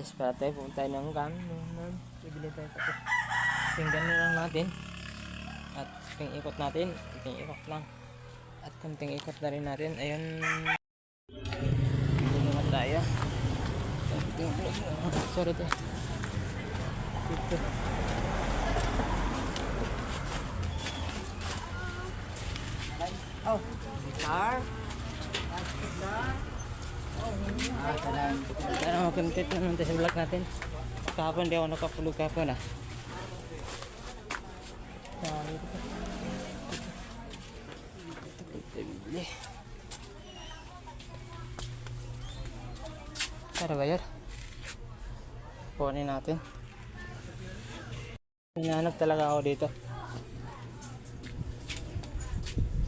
guys, para tayo pumunta ng ganon. Bibili tayo pati. Tingnan na lang natin. At kunting ikot natin. Kunting ikot lang. At kunting ikot na rin natin. Ayun. Bibili naman tayo. Sorry tayo. Dito. Oh, car. Sana mag-content naman tayo sa vlog natin. Kahapon di ako nakapulog kahapon Tara ba yun? Kunin natin. Hinahanap talaga ako dito.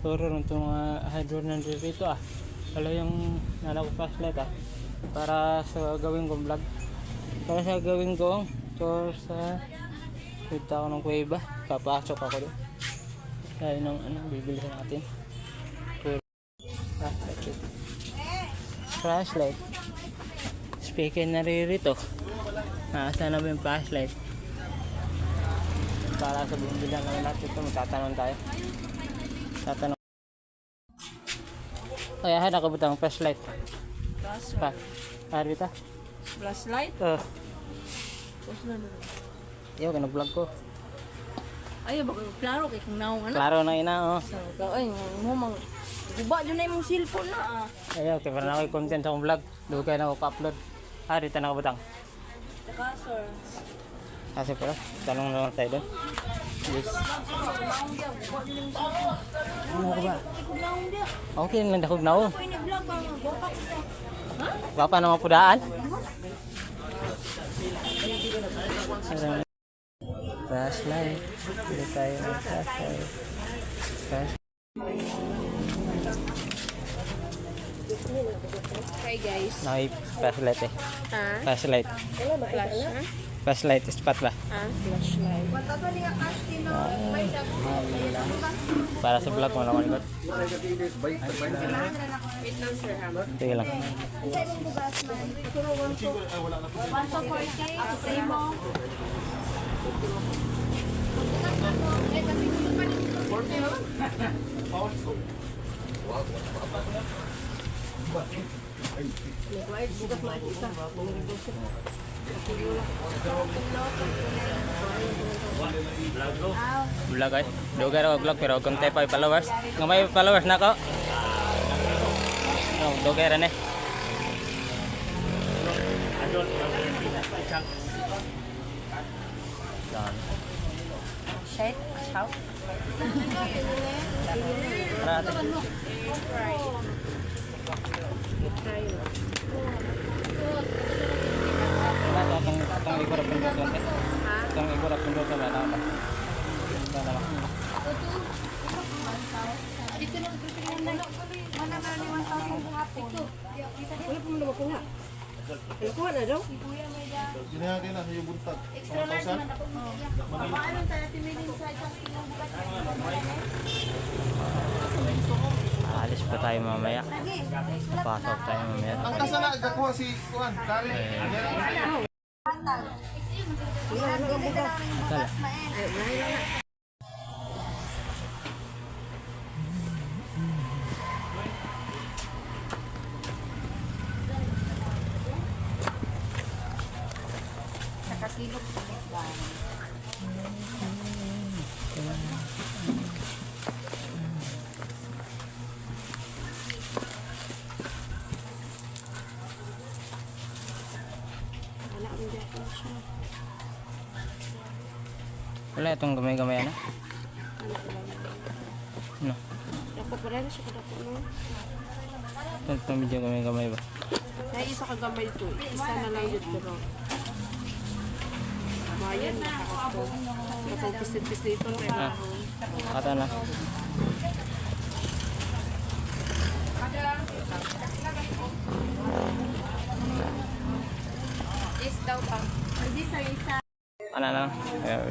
Sorry rin itong mga hydro nandito dito Wala yung nala ko flashlight para sa gawin kong vlog. Para sa gawin ko tour sa dito ako ng kuweba. Papasok ako doon. Kaya nung bibili natin. Flashlight. Speaker na ririto. Nasa na ba yung flashlight? Para sa bumbilan naman natin ito. Magtatanong tayo. Tatanong. Kaya hana ka butang flashlight. Flashlight? Arita? Flashlight? Iyo, nag-vlog ko. Ay, baka klaro kay kung naong Klaro na ina Ay, mo mang guba dyan na yung cellphone na Ayaw, kaya na ako content sa akong vlog. Doon kayo na ako pa-upload. Arita na ka butang. Saka, sir. Kasi pala, tanong na lang tayo doon. Yes. Ano ko ba? Okay lang dakog na ako. Bapa naman pudaan. Flashlight. Hindi tayo ng flashlight. Hi guys. Nakay flashlight Flashlight. Flash, Flashlight, spot ba? flashlight. Para sa vlog mo naman ikot. Wait lang sir ha. Sige lang. Vlog ay. Vlogger ako vlog pero kung tayo pa followers. Kung may followers na ako. Vlogger na Shit, shout. Tara ate. Itong igurap yung doon ate. Itong igurap yung doon na lang. Dito lang mana na ni 1,000 kung hapon. Wala po mo na makuha. Nakuha na daw? Ginagawa na sa yung buntag. Extra large man ako. Paano tayo timilin sa isang kilong bukas? Alis pa tayo mamaya. Lagi. Pasok tayo mamaya. Ang kasa na gakuha si Juan. Kari. Nakakilok sa buwan. Wala itong gamay-gamay ano? Ano? Dako pa rin siya kadako no? Itong medyo gamay-gamay ba? Kaya isa ka gamay to. Isa na lang yun pero. Mayan na ako. Kapag pisit-pis dito. Ata na. Is daw pa. Hindi sa isa. Ano na?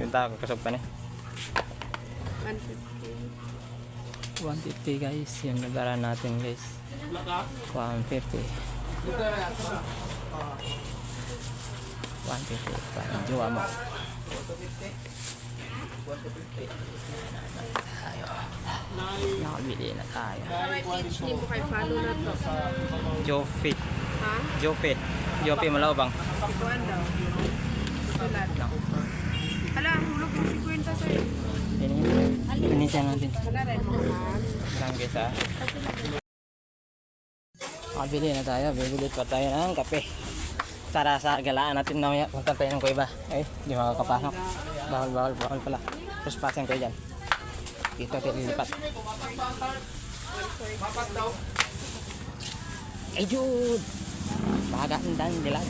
Yung tao kasog pa niya. 150. 150 guys. Yung nagara natin guys. 150. 150 pa ang jowa mo. Tayo. Nakabili na tayo. May page din po kay follow na to. Jofi. Ha? Jofi Malawbang. Ikuan daw. Sulat. Hala, hulog mo 50 sa'yo. Pinisan natin. Wala rin mga Lang kita. Makabili na tayo. Bibili pa tayo ng kape. Para sa galaan natin mamaya. Punta tayo ng kuiba. Ay, di makakapasok. Bawal pala. Terus pasin kayo dyan. Dito tayo lilipat. Ay, Jude! Magandang dilag.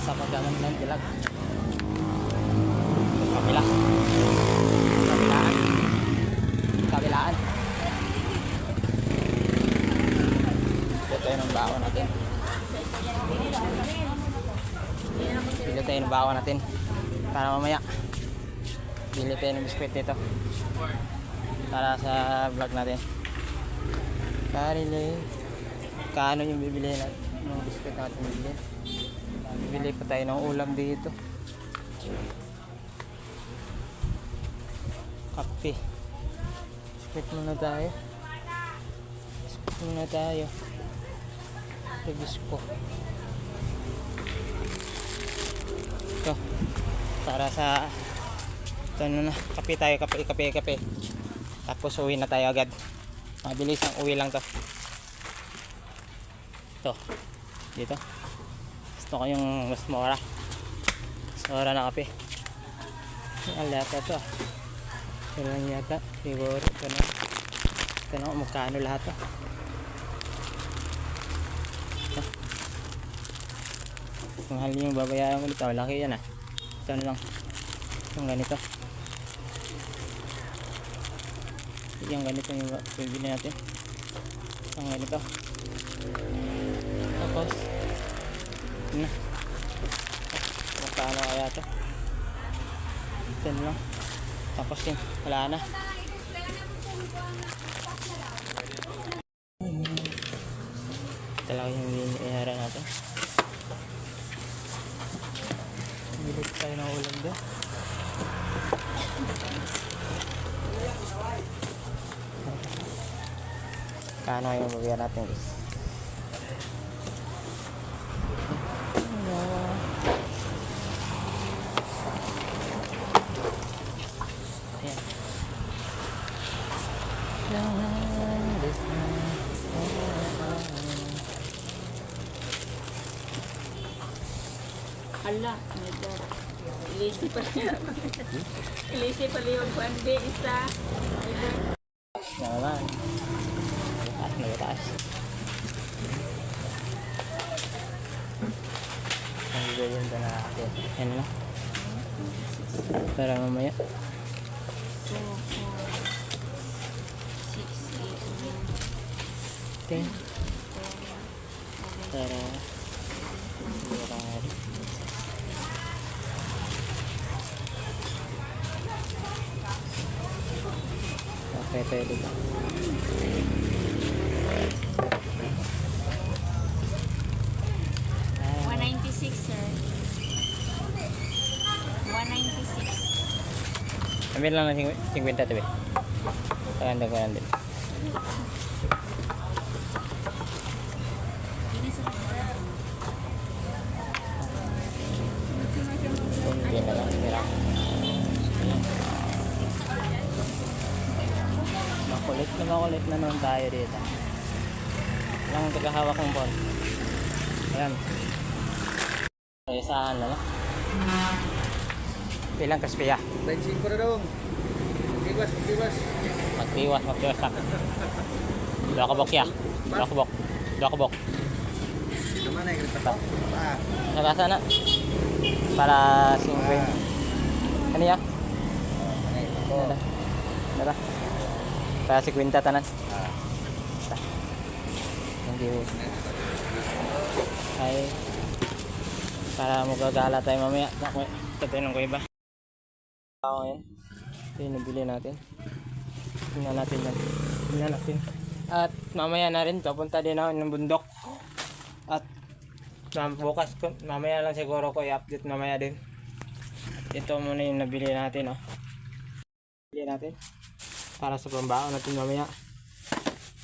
Sa magandang dilag. Kabila. Kabilaan. Dito tayo ng bawang natin. Bili tayo ng bawang natin. Para mamaya. Bili tayo ng biskwit dito. Para sa vlog natin. Karili. Kaano yung bibili natin? Ng biskwit natin bibili. Bibili pa tayo ng ulam dito. Kape. Biskwit muna tayo. Biskwit muna tayo. Bisko. Ito. Para sa ito na. Kape tayo. Kape. Tapos uwi na tayo agad. Mabilis ang uwi lang to. Ito. Dito. Gusto ko yung mas mura. Mas mura na kape. Ang lata to ah. Ito lang yata. Siguro. Ito na kung magkano lahat to. Mahal yung babayaran ko dito. Laki yan ah. Ito na lang. Yung ganito. Yung ganito yung bibili natin. Yung ganito. Tapos ito na. Magkano kaya ito? Ito na lang. Tapos yun. Wala na. Ito lang yung biniyaran natin. Bilit tayo ng ulam doon. Kano yung babayaran natin guys? Ayan. Hala, my God. Ilisi pa niya. Ilisi pa yung kuande isa. Yan naman. Taas. Ang bibigyan na natin. Yan na. Para mamaya. 2, 4, 6, 8, 9, 10. Para okay, pwede ba? $196, sir. $196. Ambil lang ng 50 tabi. Taganda ko lang din. Hindi na lang. Hirap. Makulit na naman tayo dito. Walang tagahawak ng phone. Ayan. Isahan na lang. Bilang kaspiya. 25 na daw. Magtiwas. Magtiwas lang. Dua kabok ya. Dua kabok. Naman na yung tatak. Nakasa na. Para singkwing. Ano ya? Nada. Para si Quinta tanan. Thank you. Ay. Para magagala tayo mamaya. Tatanong ko iba. Ngayon. Ito yung nabili natin. Tingnan natin yan. Tingnan natin. At mamaya na rin papunta din ako ng bundok. At Bukas ko, mamaya lang siguro ko i-update mamaya din. Ito muna yung nabili natin, oh. Bili natin para sa pambaon natin mamaya.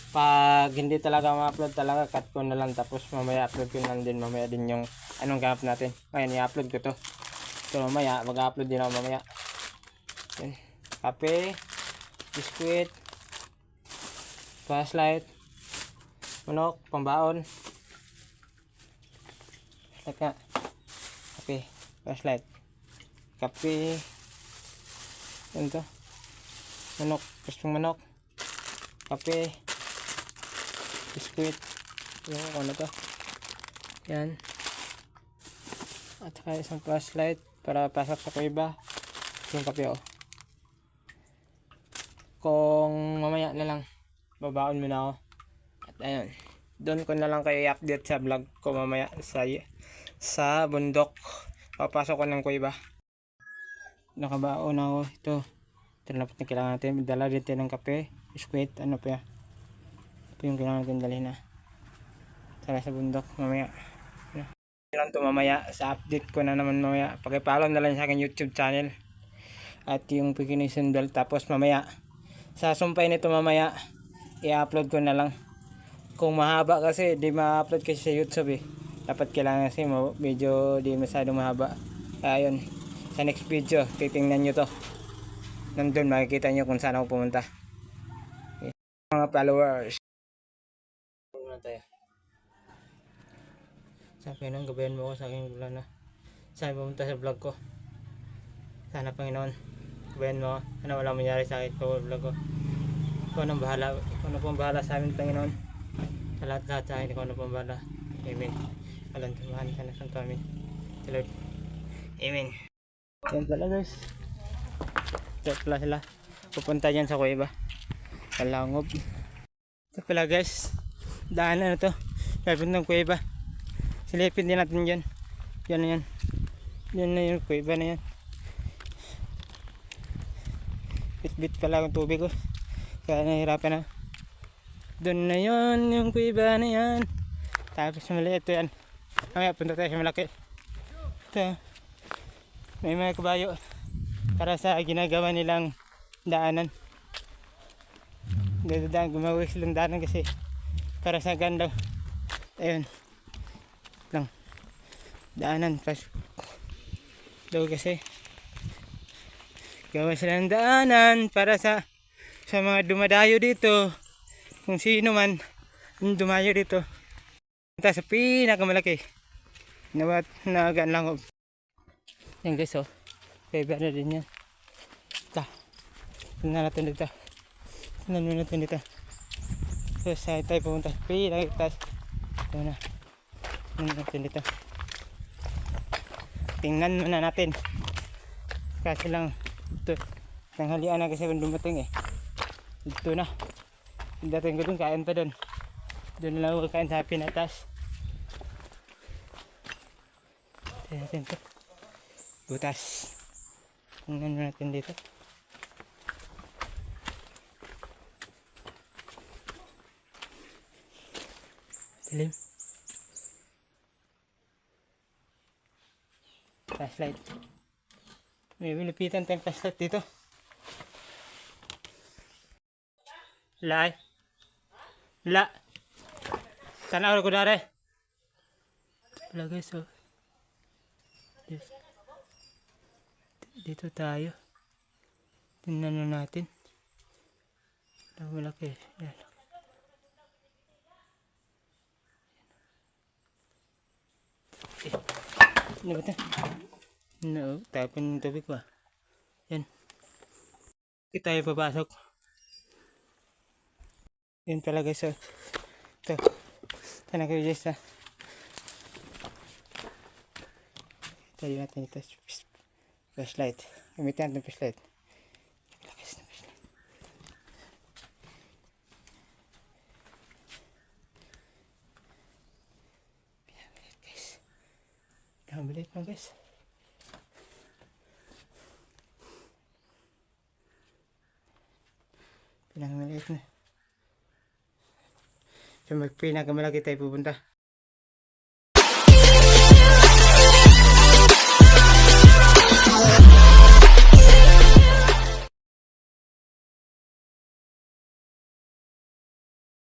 Pag hindi talaga ma-upload talaga, cut ko na lang, tapos mamaya upload ko na lang din mamaya din yung anong ganap natin. Ngayon i-upload ko to. So mamaya mag-upload din ako mamaya. Yan. Kape, biskuit, flashlight, manok, pambaon. Teka. Kape, flashlight. Kape. Yan to. Manok, pastong manok. Kape. Biskuit. Yung ano to. Yan. At saka isang flashlight para pasok sa kuiba. Yung kape, oh. Kung mamaya na lang, babaon muna ako. At ayun. Doon ko na lang kayo i-update sa vlog ko mamaya sa bundok. Papasok ko ng kuiba. Nakabaon ako. Ito dapat na kailangan natin. Dala dito ng kape, biskuit, ano pa yan. Ito yung kailangan natin dalhin na. Tara sa bundok mamaya. Lang to mamaya. Sa update ko na naman mamaya. Pakipollow na lang sa aking YouTube channel. At yung notification bell. Tapos mamaya, sa sumpay nito mamaya, i-upload ko na lang. Kung mahaba kasi, di ma-upload kasi sa YouTube eh. Dapat kailangan kasi medyo di masyadong mahaba. Kaya yun, sa next video, titingnan nyo to. Nandun makikita nyo kung saan ako pumunta. Okay. Mga followers. Muna tayo. Sabi nang gabayan mo ko sa aking vlog na. Saan pumunta sa vlog ko. Sana Panginoon, gabayan mo. Sana walang mangyari sa akin sa vlog ko. Ikaw nang bahala. Ikaw na pong bahala sa amin, Panginoon. Sa lahat-lahat sa akin, ikaw na pong bahala. Amen. Walang tumahan ka na santo amin. Sa Lord. Amen. Yan pala guys. Ito pala sila. Pupunta dyan sa kuiba. Kalangob. Ito pala guys. Daanan na to. Papunta ng kuiba. Silipin din natin dyan. Yan na yan. Yan na yung kuiba na yan. Bit-bit pala ang tubig ko. Kaya nahihirapan na. Doon na yun, yung kuiba na yan. Tapos maliit ito yan. Mamaya punta tayo sa malaki. Ito. May mga kabayo. Para sa ginagawa nilang daanan. Gumawa silang daanan kasi para sa ganda. Ayun. Lang. Daanan. Pas. Daw kasi. Gawa silang daanan para sa mga dumadayo dito. Kung sino man yung dumayo dito. Punta sa pinakamalaki. Nagaan lang. Yan guys, oh. Kaya na din yan. Ito. Tignan natin dito. Tignan natin dito. So, saan tayo pumunta? Pinakatas. Ito na. Tignan natin dito. Tingnan muna natin. Kasi lang ito. Tanghalian na kasi kung dumating eh. Ito na. Dating ko dun, kain pa dun. Doon na lang ako kain sa pinatas. Tignan natin ito. Butas. Tingnan natin dito. Dilim. Flashlight. May bilipitan tayong flashlight dito. Lai. La. Tanaw ko dare. Wala guys, oh. Dito tayo. Tingnan na natin. Malaki. Yan. Ano ba ito? No, tapon yung tubig ba? Yan. Hindi tayo papasok. Yan pala guys, oh. Ito. Sana kayo guys, ha. Tayo natin ito. Flashlight. Gamitin natin flashlight. Lakas na flashlight. Pinamilit guys. Pinamilit mo guys. Pinamilit na. So magpinakamalaki tayo pupunta.